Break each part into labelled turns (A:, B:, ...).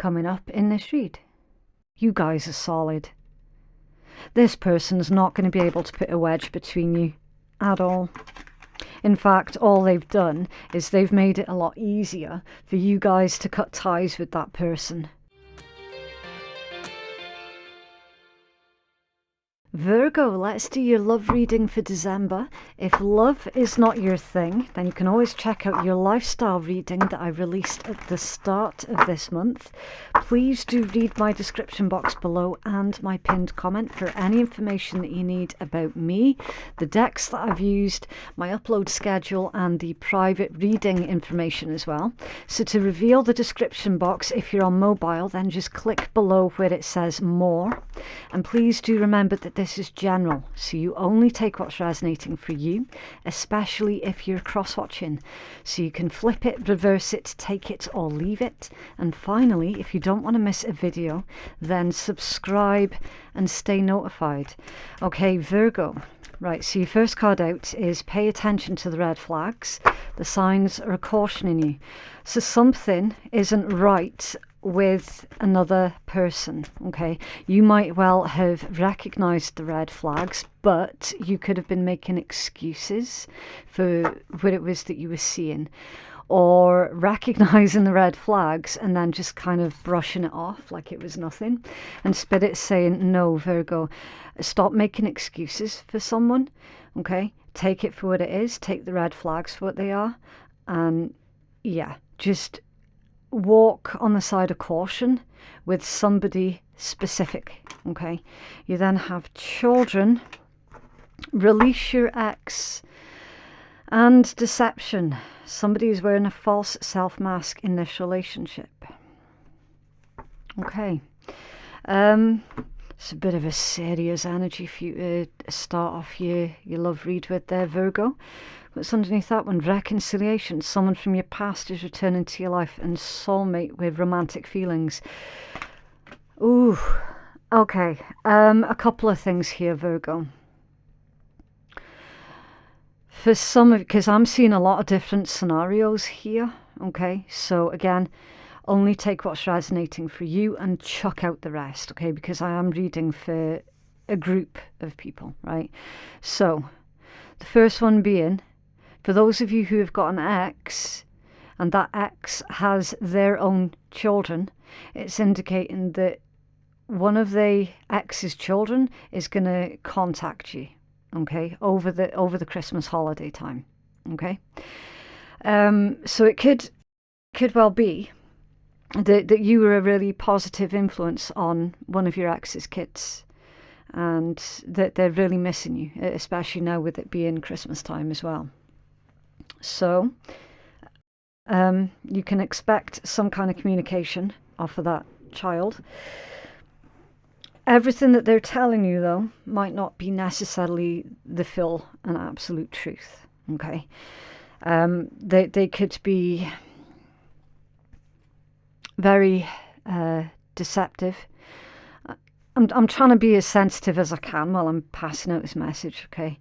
A: coming up in this read. You guys are solid. This person's not going to be able to put a wedge between you at all. In fact, all they've done is they've made it a lot easier for you guys to cut ties with that person. Virgo, let's do your love reading for December. If love is not your thing, then you can always check out your lifestyle reading that I released at the start of this month. Please do read my description box below and my pinned comment for any information that you need about me, the decks that I've used, my upload schedule, and the private reading information as well. So to reveal the description box, if you're on mobile, then just click below where it says more. And please do remember that this is general, so you only take what's resonating for you, especially if you're cross-watching. So you can flip it, reverse it, take it or leave it. And finally, if you don't want to miss a video, then subscribe and stay notified. Okay, Virgo. Right, so your first card out is pay attention to the red flags. The signs are cautioning you. So something isn't right with another person, okay? You might well have recognized the red flags, but you could have been making excuses for what it was that you were seeing, or recognizing the red flags and then just kind of brushing it off like it was nothing. And Spirit's saying, no, Virgo, stop making excuses for someone, okay? Take it for what it is, take the red flags for what they are, and yeah, just walk on the side of caution with somebody specific, okay? You then have children, release your ex, and deception. Somebody is wearing a false self-mask in this relationship. Okay. It's a bit of a serious energy for you to start off your love read with there, Virgo. What's underneath that one? Reconciliation. Someone from your past is returning to your life, and soulmate with romantic feelings. Ooh, okay. A couple of things here, Virgo. For some of, because I'm seeing a lot of different scenarios here, okay? So again, only take what's resonating for you and chuck out the rest, okay? Because I am reading for a group of people, right? So the first one being, for those of you who have got an ex, and that ex has their own children, it's indicating that one of the ex's children is going to contact you, okay, over the Christmas holiday time, okay? So it could well be that you were a really positive influence on one of your ex's kids, and that they're really missing you, especially now with it being Christmas time as well. So you can expect some kind of communication off of that child. Everything that they're telling you, though, might not be necessarily the full and absolute truth, okay? They could be very deceptive. I'm trying to be as sensitive as I can while I'm passing out this message, okay?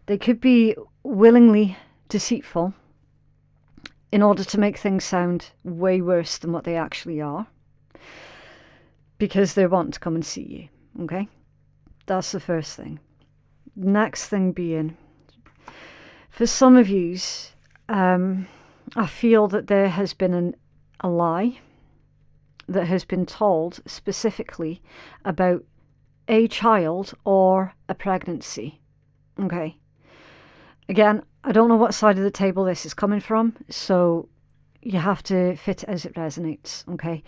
A: They could be willingly deceitful in order to make things sound way worse than what they actually are, because they want to come and see you, okay? That's the first thing. Next thing being, for some of yous, I feel that there has been a lie that has been told specifically about a child or a pregnancy, okay? Again, I don't know what side of the table this is coming from, so you have to fit it as it resonates, okay?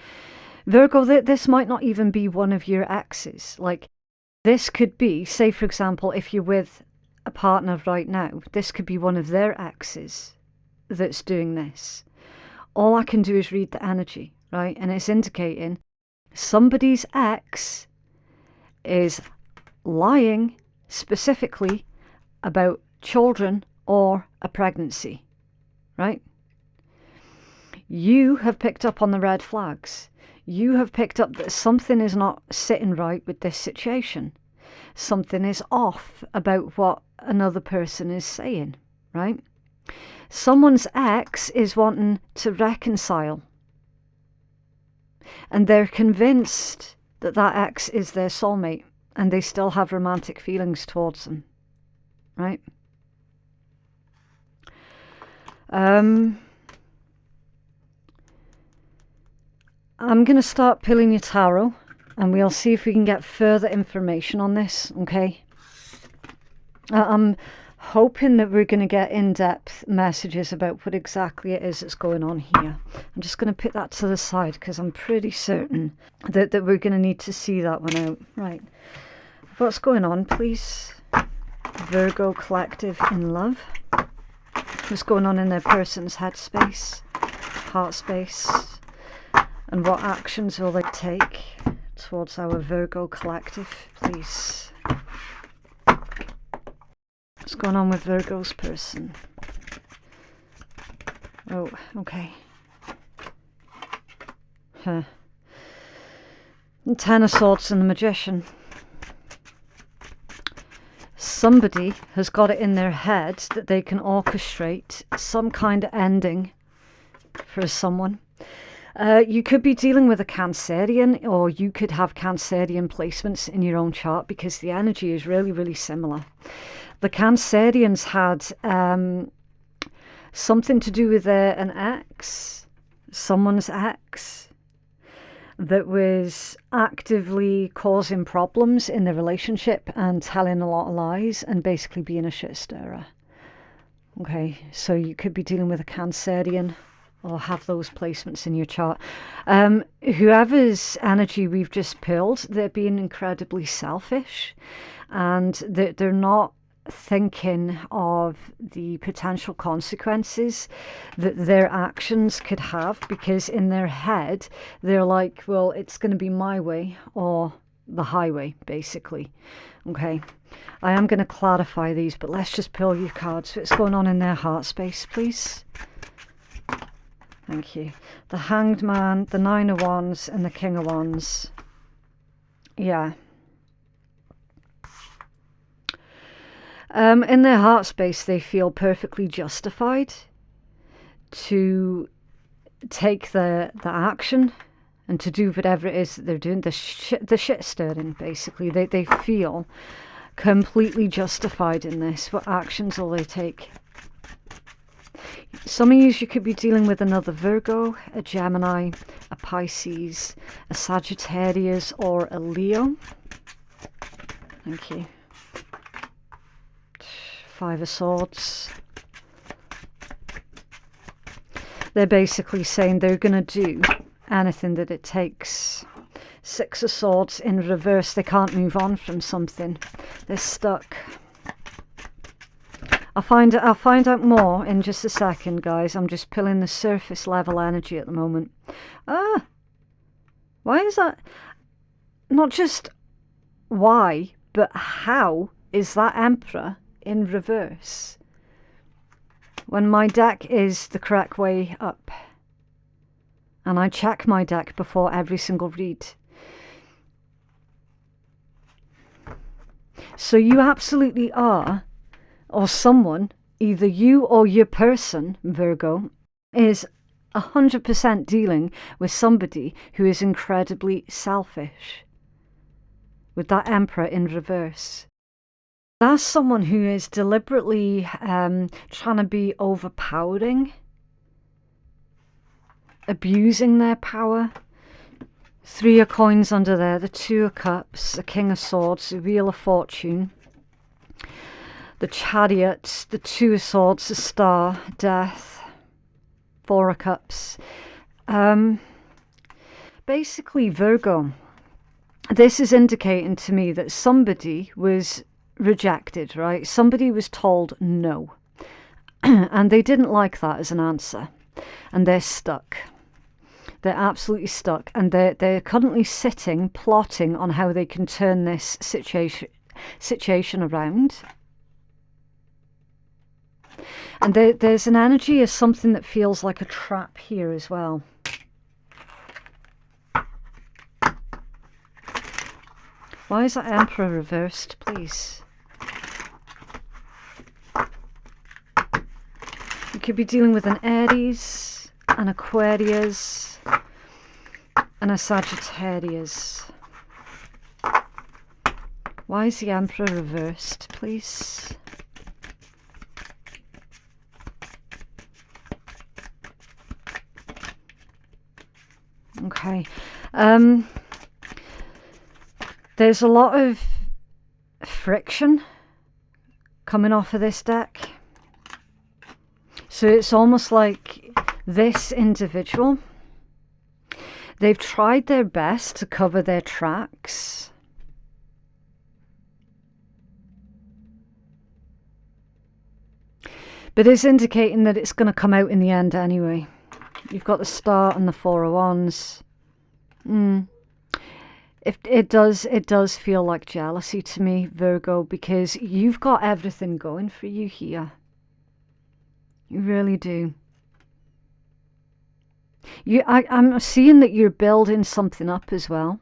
A: Virgo, this might not even be one of your exes. Like, this could be, say for example, if you're with a partner right now, this could be one of their exes that's doing this. All I can do is read the energy, right? And it's indicating somebody's ex is lying specifically about children or a pregnancy, right? You have picked up on the red flags. You have picked up that something is not sitting right with this situation. Something is off about what another person is saying, right? Someone's ex is wanting to reconcile, And they're convinced that that ex is their soulmate, and they still have romantic feelings towards them, right? I'm going to start pulling your tarot, and we'll see if we can get further information on this, okay? I'm hoping that we're going to get in-depth messages about what exactly it is that's going on here. I'm just going to put that to the side because I'm pretty certain that we're going to need to see that one out. Right. What's going on, please? Virgo collective in love. What's going on in their person's headspace, heart space, and what actions will they take towards our Virgo collective, please? What's going on with Virgo's person? Oh, okay. Huh. And Ten of Swords and the Magician. Somebody has got it in their head that they can orchestrate some kind of ending for someone. You could be dealing with a Cancerian, or you could have Cancerian placements in your own chart, because the energy is really, really similar. The Cancerians had something to do with an ex, someone's ex, that was actively causing problems in the relationship and telling a lot of lies and basically being a shit stirrer. Okay, so you could be dealing with a Cancerian or have those placements in your chart. Whoever's energy we've just pulled, they're being incredibly selfish, and they're not thinking of the potential consequences that their actions could have, because in their head they're like, well, it's going to be my way or the highway, basically. Okay, I am going to clarify these, but let's just pull your cards. What's going on in their heart space, please? Thank you. The Hanged Man, the Nine of Wands, and the King of Wands. Yeah. In their heart space, they feel perfectly justified to take the action and to do whatever it is that they're doing, the shit stirring, basically. They feel completely justified in this. What actions will they take? Some of you could be dealing with another Virgo, a Gemini, a Pisces, a Sagittarius, or a Leo. Thank you. Five of Swords. They're basically saying they're going to do anything that it takes. Six of Swords in reverse. They can't move on from something. They're stuck. I'll find out more in just a second, guys. I'm just pulling the surface level energy at the moment. Why is that? Not just why, but how is that Emperor in reverse when my deck is the correct way up? And I check my deck before every single read. So you absolutely are, or someone, either you or your person, Virgo, is 100% dealing with somebody who is incredibly selfish, with that Emperor in reverse. That's someone who is deliberately trying to be overpowering, abusing their power. Three of Coins under there, the Two of Cups, the King of Swords, the Wheel of Fortune, the Chariot, the Two of Swords, the Star, Death, Four of Cups. Basically, Virgo, this is indicating to me that somebody was rejected, right? Somebody was told no. And they didn't like that as an answer. And they're stuck. They're absolutely stuck. And they're currently sitting, plotting on how they can turn this situation around. And there's an energy of something that feels like a trap here as well. Why is that Emperor reversed, please? You could be dealing with an Aries, an Aquarius, and a Sagittarius. Why is the Emperor reversed, please? Okay. There's a lot of friction coming off of this deck. So it's almost like this individual, they've tried their best to cover their tracks. But it's indicating that it's going to come out in the end anyway. You've got the Star and the Four of Wands. It does feel like jealousy to me, Virgo, because you've got everything going for you here. You really do. I'm seeing that you're building something up as well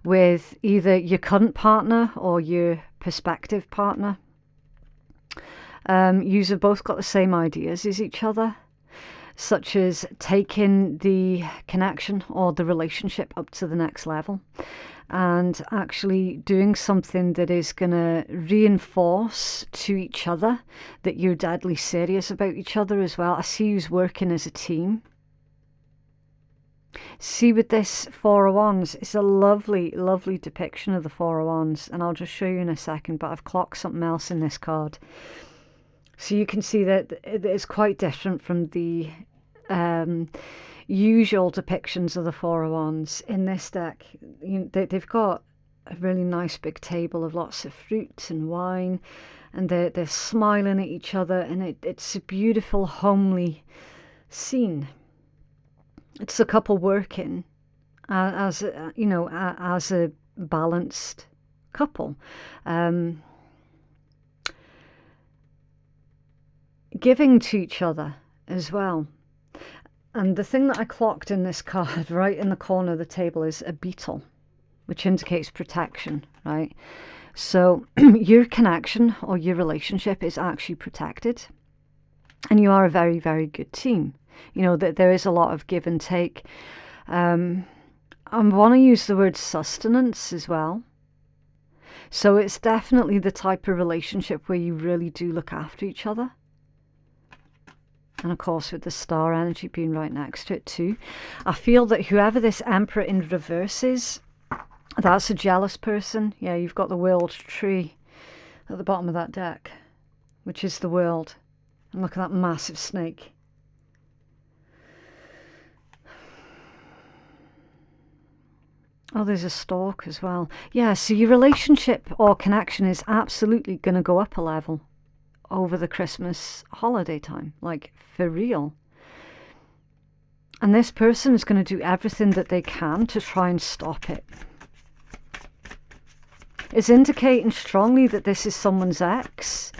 A: with either your current partner or your prospective partner. You've both got the same ideas as each other, such as taking the connection or the relationship up to the next level and actually doing something that is going to reinforce to each other that you're deadly serious about each other as well. I see you working as a team. See, with this Four of Wands, it's a lovely, lovely depiction of the Four of Wands, and I'll just show you in a second, but I've clocked something else in this card. So you can see that it's quite different from the usual depictions of the Four of Wands. In this deck, they've got a really nice big table of lots of fruit and wine, and they're smiling at each other, and it's a beautiful, homely scene. It's a couple working as a balanced couple. Giving to each other as well. And the thing that I clocked in this card right in the corner of the table is a beetle, which indicates protection, right? So your connection or your relationship is actually protected, and you are a very, very good team. You know, that there is a lot of give and take. I want to use the word sustenance as well. So it's definitely the type of relationship where you really do look after each other. And of course, with the Star energy being right next to it too. I feel that whoever this Emperor in reverse is, that's a jealous person. Yeah, you've got the World tree at the bottom of that deck, which is the world. And look at that massive snake. Oh, there's a stork as well. Yeah, so your relationship or connection is absolutely going to go up a level over the Christmas holiday time, like for real. And this person is going to do everything that they can to try and stop it. It's indicating strongly that this is someone's ex.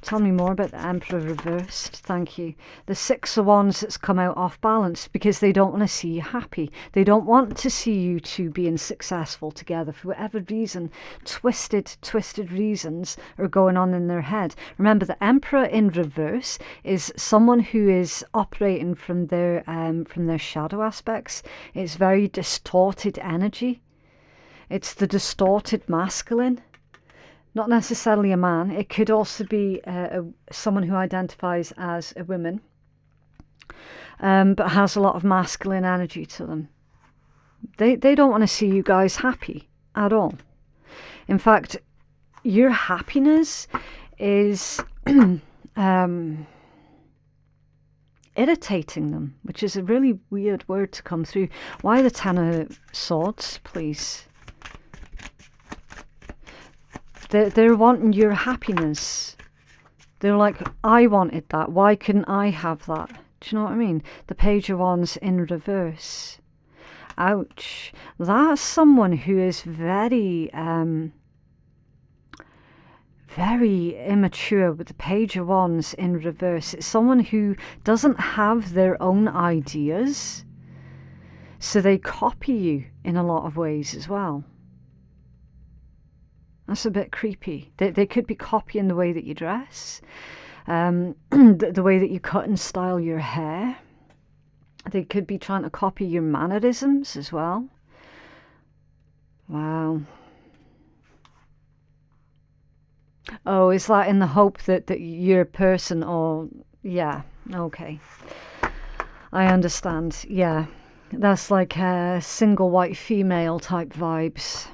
A: Tell me more about the Emperor reversed. Thank you. The Six of Wands that's come out off balance because they don't want to see you happy. They don't want to see you two being successful together for whatever reason. Twisted reasons are going on in their head. Remember, the Emperor in reverse is someone who is operating from their shadow aspects. It's very distorted energy. It's the distorted masculine. Not necessarily a man. It could also be someone who identifies as a woman, but has a lot of masculine energy to them. They don't want to see you guys happy at all. In fact, your happiness is irritating them, which is a really weird word to come through. Why the Ten of Swords, please? They're wanting your happiness. They're like, I wanted that. Why couldn't I have that? Do you know what I mean? The Page of Wands in reverse. Ouch. That's someone who is very, very immature with the Page of Wands in reverse. It's someone who doesn't have their own ideas, so they copy you in a lot of ways as well. That's a bit creepy. They could be copying the way that you dress, the way that you cut and style your hair, They could be trying to copy your mannerisms as well. Wow. Oh, is that in the hope that your person, or yeah, okay. I understand. Yeah. That's like a single white female type vibes.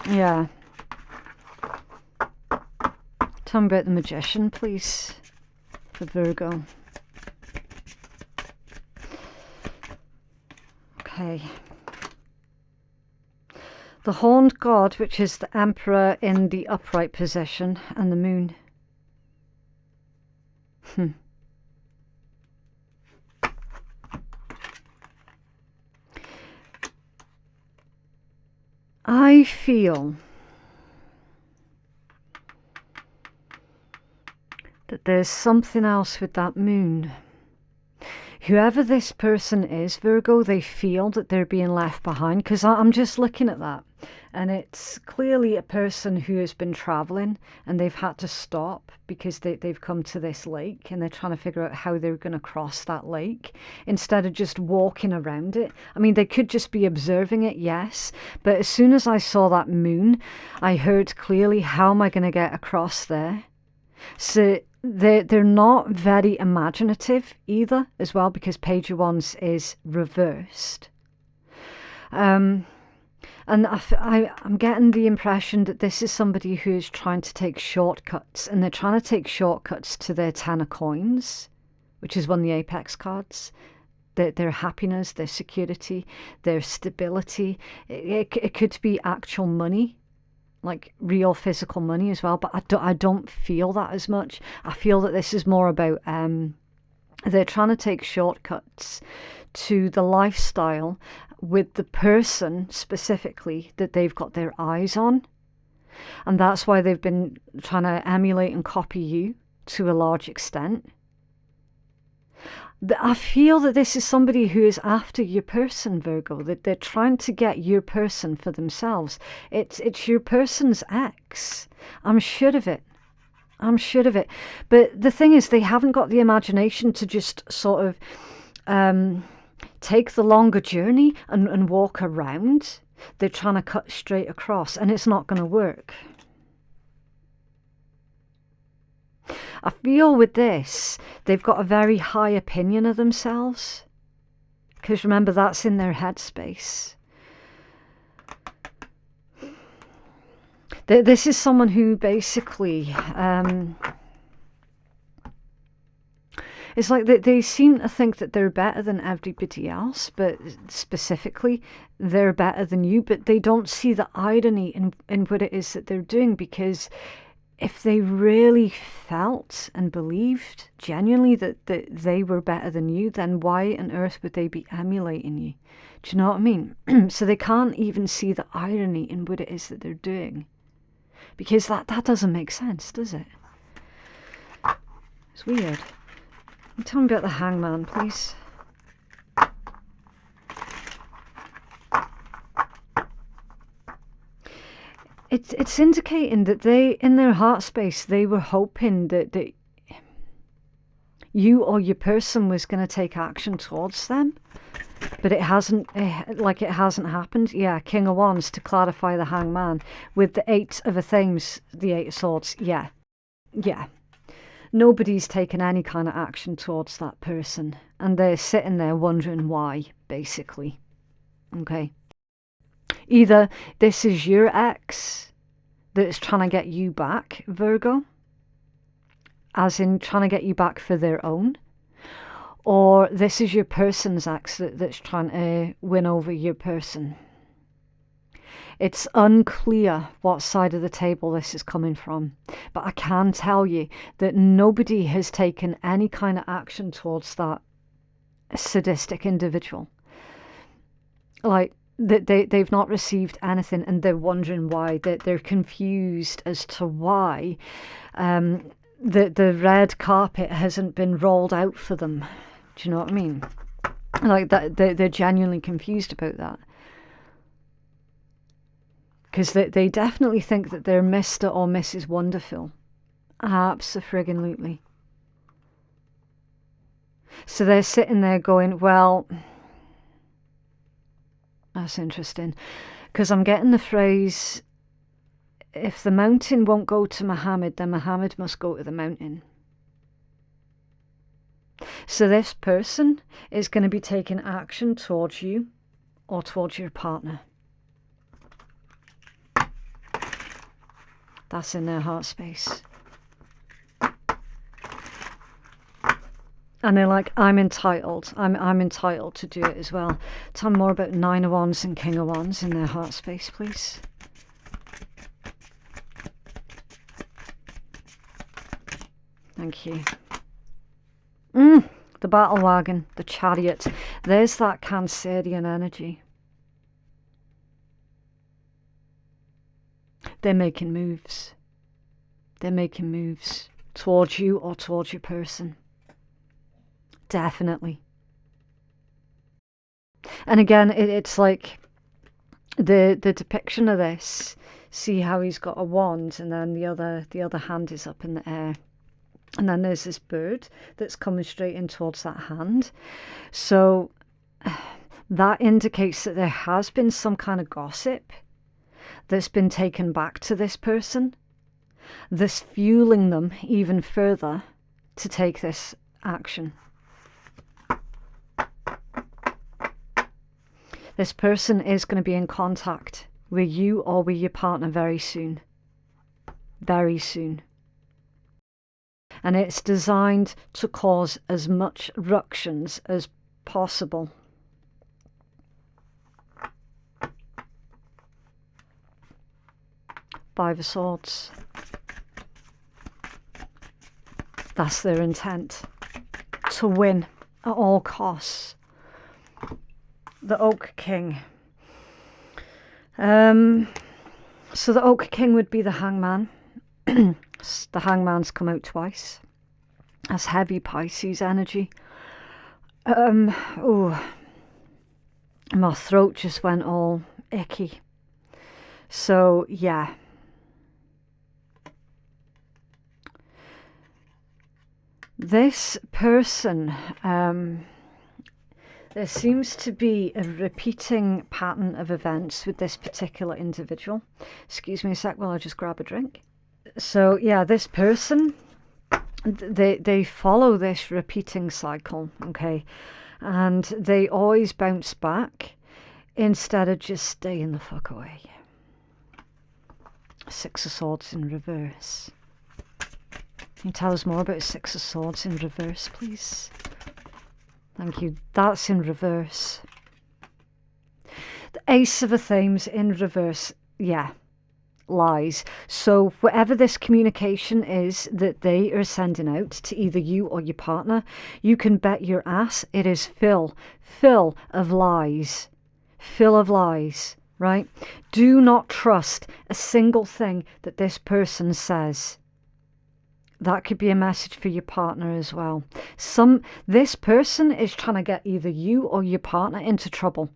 A: Yeah. Tell me about the Magician, please, for Virgo. Okay. The Horned God, which is the Emperor in the upright position, and the Moon. I feel that there's something else with that Moon. Whoever this person is, Virgo, they feel that they're being left behind, because I'm just looking at that, and it's clearly a person who has been traveling and they've had to stop because they've come to this lake and they're trying to figure out how they're going to cross that lake instead of just walking around it. I mean, they could just be observing it, yes, but as soon as I saw that Moon, I heard clearly, how am I going to get across there? So they're not very imaginative either, as well, because Page of Wands is reversed. And I'm getting the impression that this is somebody who is trying to take shortcuts, and they're trying to take shortcuts to their Ten of Coins, which is one of the apex cards. Their happiness, their security, their stability. It could be actual money, like real physical money as well, but I don't feel that as much. I feel that this is more about they're trying to take shortcuts to the lifestyle with the person specifically that they've got their eyes on, and that's why they've been trying to emulate and copy you to a large extent. I feel that this is somebody who is after your person, Virgo, that they're trying to get your person for themselves. It's your person's ex. I'm sure of it. I'm sure of it. But the thing is, they haven't got the imagination to just sort of take the longer journey and walk around. They're trying to cut straight across, and it's not going to work. I feel with this, they've got a very high opinion of themselves. Because remember, that's in their headspace. This is someone who basically... it's like they seem to think that they're better than everybody else, but specifically, they're better than you. But they don't see the irony in what it is that they're doing, because... if they really felt and believed genuinely that they were better than you, then why on earth would they be emulating you? Do you know what I mean? So they can't even see the irony in what it is that they're doing. Because that doesn't make sense, does it? It's weird. Tell me about the Hangman, please. It's indicating that they, in their heart space, they were hoping that you or your person was going to take action towards them, but it hasn't. It hasn't happened. Yeah, King of Wands to clarify the Hangman with the Eight of Things, the Eight of Swords. Yeah. Nobody's taken any kind of action towards that person, and they're sitting there wondering why, basically. Okay. Either this is your ex that's trying to get you back, Virgo, as in trying to get you back for their own, or this is your person's ex that's trying to win over your person. It's unclear what side of the table this is coming from, but I can tell you that nobody has taken any kind of action towards that sadistic individual. Like, they've not received anything, and they're wondering why. They're confused as to why the red carpet hasn't been rolled out for them. Do you know what I mean? Like, that they're genuinely confused about that. Because they definitely think that they're Mr. or Mrs. Wonderful. Abso-friggin-lutely. So they're sitting there going, well, that's interesting. Because I'm getting the phrase, if the mountain won't go to Muhammad, then Muhammad must go to the mountain. So this person is going to be taking action towards you or towards your partner. That's in their heart space. And they're like, I'm entitled. I'm entitled to do it as well. Tell me more about Nine of Wands and King of Wands in their heart space, please. Thank you. The battle wagon, the chariot. There's that Cancerian energy. They're making moves. They're making moves towards you or towards your person. Definitely. And again, it's like the depiction of this. See how he's got a wand and then the other hand is up in the air. And then there's this bird that's coming straight in towards that hand. So that indicates that there has been some kind of gossip that's been taken back to this person, this fueling them even further to take this action. This person is going to be in contact with you or with your partner very soon. Very soon. And it's designed to cause as much ructions as possible. Five of Swords. That's their intent. To win at all costs. The Oak King. So the Oak King would be the Hangman. The Hangman's come out twice. That's heavy Pisces energy. Oh, my throat just went all icky. So yeah. This person, there seems to be a repeating pattern of events with this particular individual. Excuse me a sec while I just grab a drink. So yeah, this person, they follow this repeating cycle, okay? And they always bounce back instead of just staying the fuck away. Six of Swords in reverse. Can you tell us more about Six of Swords in reverse, please? Thank you. That's in reverse. The Ace of Athens in reverse. Yeah. Lies. So whatever this communication is that they are sending out to either you or your partner, you can bet your ass it is full of lies. Full of lies, right? Do not trust a single thing that this person says. That could be a message for your partner as well. This person is trying to get either you or your partner into trouble.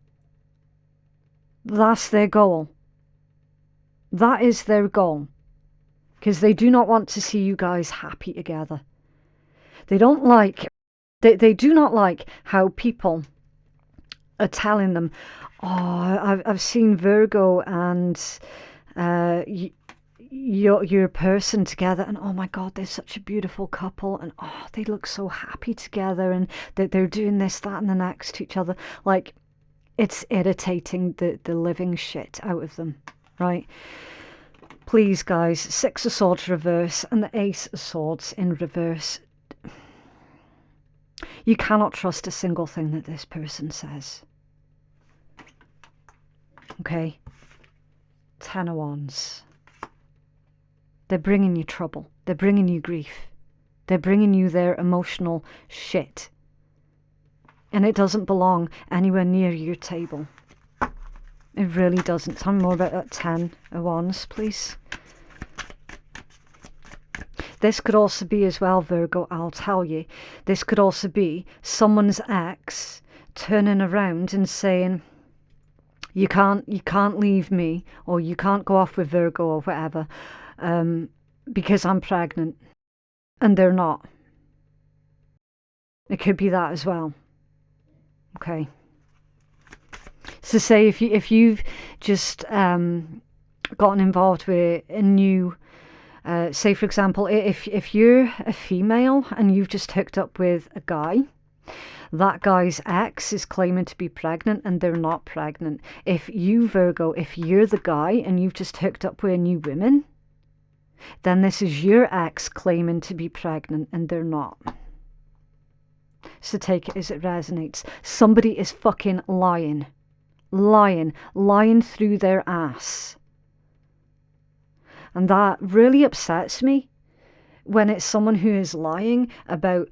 A: That's their goal. That is their goal. Because they do not want to see you guys happy together. They do not like how people are telling them, oh, I've seen Virgo and your person together, and oh my god, they're such a beautiful couple, and oh, they look so happy together, and they're doing this, that and the next to each other. Like, it's irritating the living shit out of them, right? Please guys, Six of Swords reverse and the Ace of Swords in reverse. You cannot trust a single thing that this person says. Okay? Ten of Wands. They're bringing you trouble. They're bringing you grief. They're bringing you their emotional shit. And it doesn't belong anywhere near your table. It really doesn't. Tell me more about that Ten of Wands, please. This could also be as well, Virgo, I'll tell you. This could also be someone's ex turning around and saying, you can't leave me, or you can't go off with Virgo or whatever, because I'm pregnant. And they're not. It could be that as well. Okay. So say if you've just gotten involved with a new, say for example, if you're a female and you've just hooked up with a guy, that guy's ex is claiming to be pregnant and they're not pregnant. If you, Virgo, if you're the guy and you've just hooked up with a new woman, then this is your ex claiming to be pregnant and they're not. So take it as it resonates. Somebody is fucking lying. Lying through their ass. And that really upsets me when it's someone who is lying about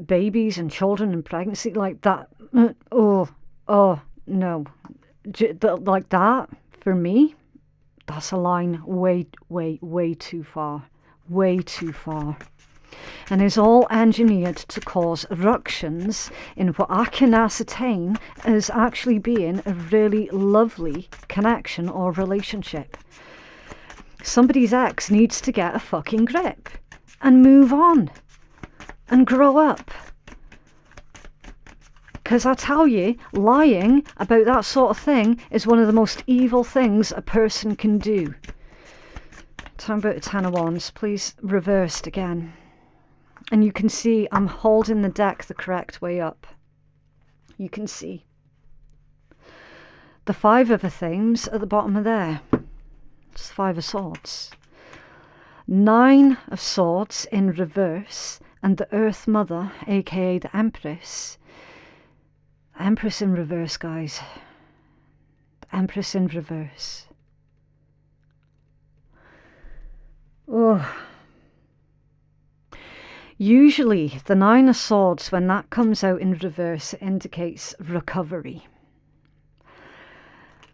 A: babies and children and pregnancy like that. Oh no. Like that, for me, that's a line way too far. Way too far. And is all engineered to cause ructions in what I can ascertain as actually being a really lovely connection or relationship. Somebody's ex needs to get a fucking grip and move on and grow up. Because I tell you, lying about that sort of thing is one of the most evil things a person can do. Time about the Ten of Wands, please, reversed again. And you can see I'm holding the deck the correct way up. You can see. The Five of Themes at the bottom of there. It's the Five of Swords. Nine of Swords in reverse. And the Earth Mother, aka the Empress. Empress in reverse, guys. The Empress in reverse. Oh. Usually, the Nine of Swords, when that comes out in reverse, indicates recovery.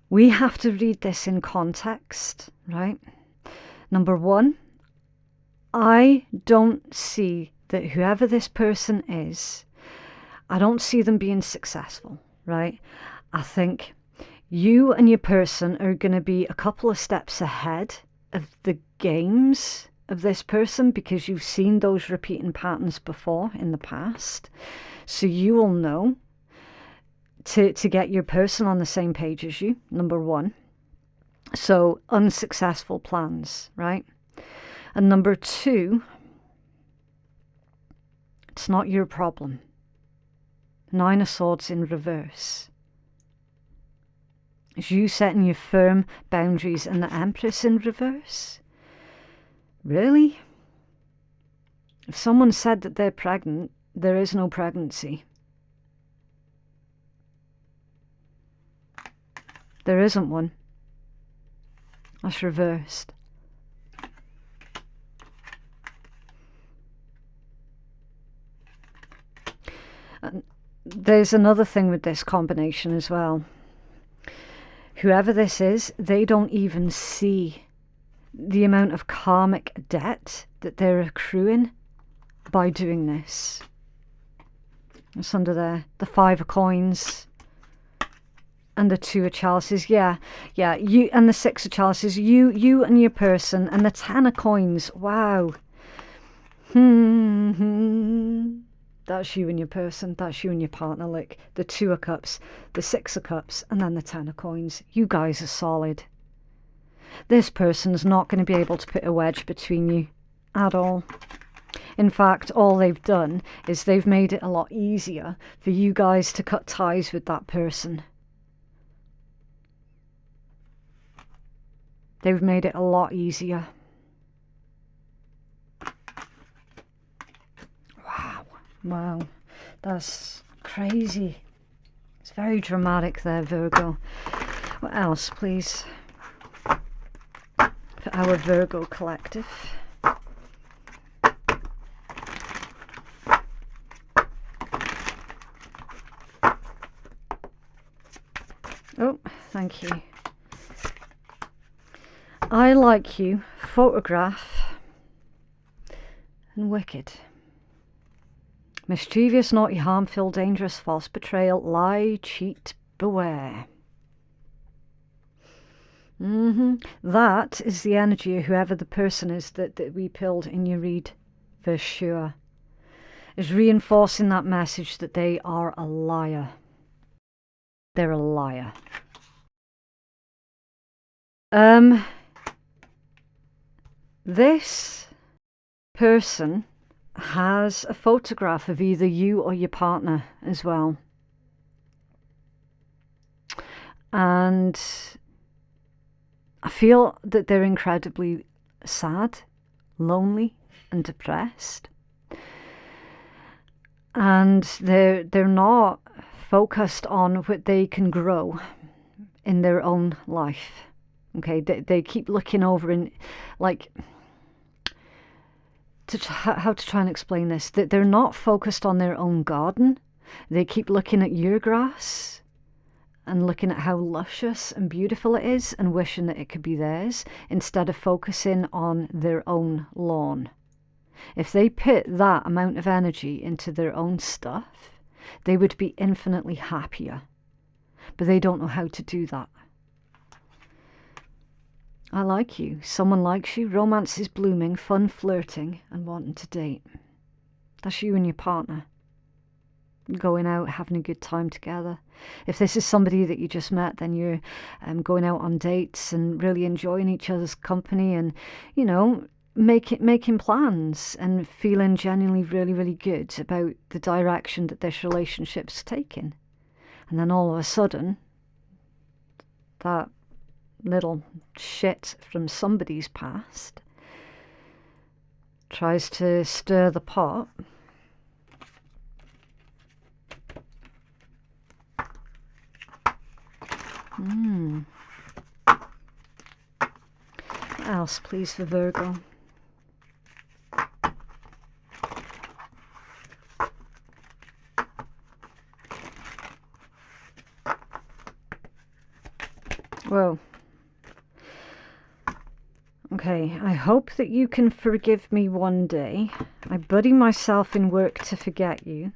A: We have to read this in context, right? Number one, I don't see that whoever this person is, I don't see them being successful, right? I think you and your person are going to be a couple of steps ahead of the games of this person because you've seen those repeating patterns before in the past. So you will know to get your person on the same page as you, number one. So unsuccessful plans, right? And number two, it's not your problem. Nine of Swords in reverse. Is you setting your firm boundaries and the Empress in reverse? Really? If someone said that they're pregnant, there is no pregnancy. There isn't one. That's reversed. And there's another thing with this combination as well. Whoever this is, they don't even see the amount of karmic debt that they're accruing by doing this. It's under there. The Five of Coins and the Two of Chalices. Yeah, you and the Six of Chalices. You and your person and the Ten of Coins. Wow. That's you and your person. That's you and your partner. Like the Two of Cups, the Six of Cups, and then the Ten of Coins. You guys are solid. This person's not going to be able to put a wedge between you at all. In fact, all they've done is they've made it a lot easier for you guys to cut ties with that person. They've made it a lot easier. Wow, that's crazy. It's very dramatic there, Virgo. What else, please? For our Virgo collective. Oh, thank you. I like you, photograph, and wicked. Mischievous, naughty, harmful, dangerous, false, betrayal, lie, cheat, beware. That is the energy of whoever the person is that we pulled in your read, for sure. is reinforcing that message that they are a liar. They're a liar. This person has a photograph of either you or your partner as well. And I feel that they're incredibly sad, lonely, and depressed. And they're not focused on what they can grow in their own life. Okay, they keep looking over and like how to try and explain this. That they're not focused on their own garden. They keep looking at your grass and looking at how luscious and beautiful it is and wishing that it could be theirs instead of focusing on their own lawn. If they put that amount of energy into their own stuff, they would be infinitely happier. But they don't know how to do that. I like you. Someone likes you. Romance is blooming, fun flirting, and wanting to date. That's you and your partner. Going out, having a good time together. If this is somebody that you just met, then you're going out on dates and really enjoying each other's company and, you know, making plans and feeling genuinely really, really good about the direction that this relationship's taking. And then all of a sudden, that little shit from somebody's past tries to stir the pot. What else, please, for Virgo? Whoa. Okay, I hope that you can forgive me one day. I buddy myself in work to forget you.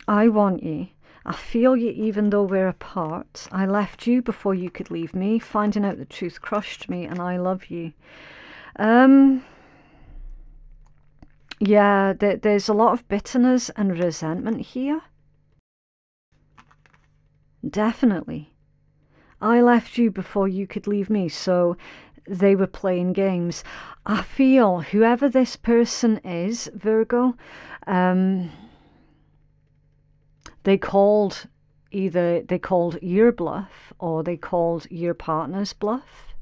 A: I want you. I feel you even though we're apart. I left you before you could leave me. Finding out the truth crushed me and I love you. Yeah, there's a lot of bitterness and resentment here. Definitely. I left you before you could leave me, so they were playing games. I feel whoever this person is, Virgo, they called your bluff or they called your partner's bluff.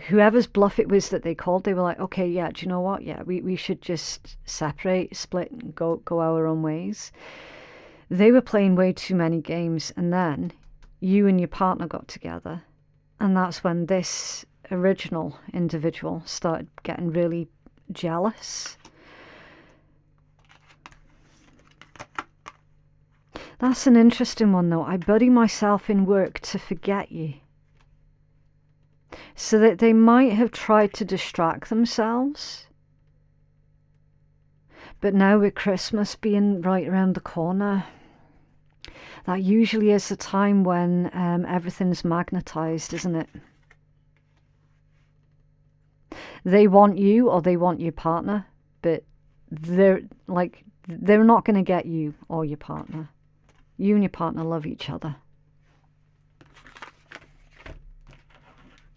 A: Whoever's bluff it was that they called, they were like, okay, yeah, do you know what? Yeah, we should just separate, split, and go our own ways. They were playing way too many games, and then you and your partner got together, and that's when this original individual started getting really jealous. That's an interesting one, though. I buddy myself in work to forget you. So that they might have tried to distract themselves. But now with Christmas being right around the corner, that usually is the time when everything's magnetized, isn't it? They want you or they want your partner, but they're not going to get you or your partner. You and your partner love each other.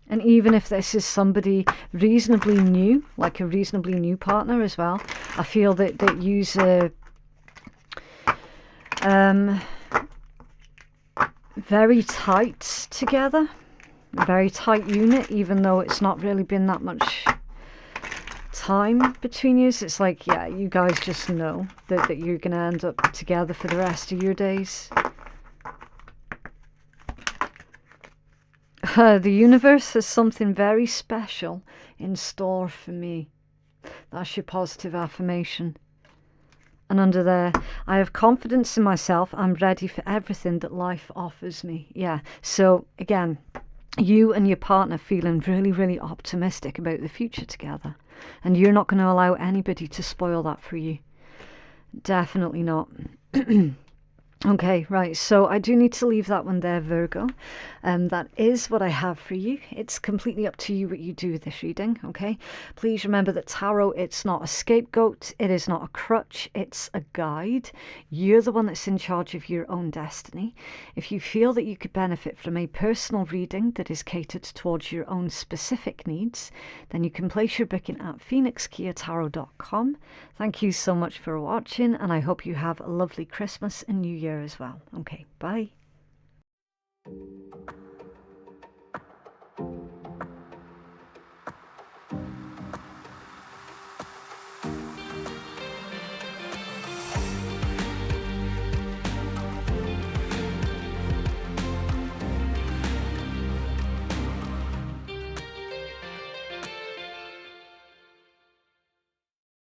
A: And even if this is somebody reasonably new, like a reasonably new partner as well, I feel that you's a very tight together, a very tight unit, even though it's not really been that much time between you. It's like, yeah, you guys just know that you're going to end up together for the rest of your days. The universe has something very special in store for me. That's your positive affirmation. And under there, I have confidence in myself. I'm ready for everything that life offers me. Yeah. So again, you and your partner feeling really, really optimistic about the future together. And you're not going to allow anybody to spoil that for you. Definitely not. Okay, right. So I do need to leave that one there, Virgo. That is what I have for you. It's completely up to you what you do with this reading, okay? Please remember that tarot, it's not a scapegoat. It is not a crutch. It's a guide. You're the one that's in charge of your own destiny. If you feel that you could benefit from a personal reading that is catered towards your own specific needs, then you can place your booking at phoenixkeiatarot.com. Thank you so much for watching, and I hope you have a lovely Christmas and New Year as well. Okay, bye.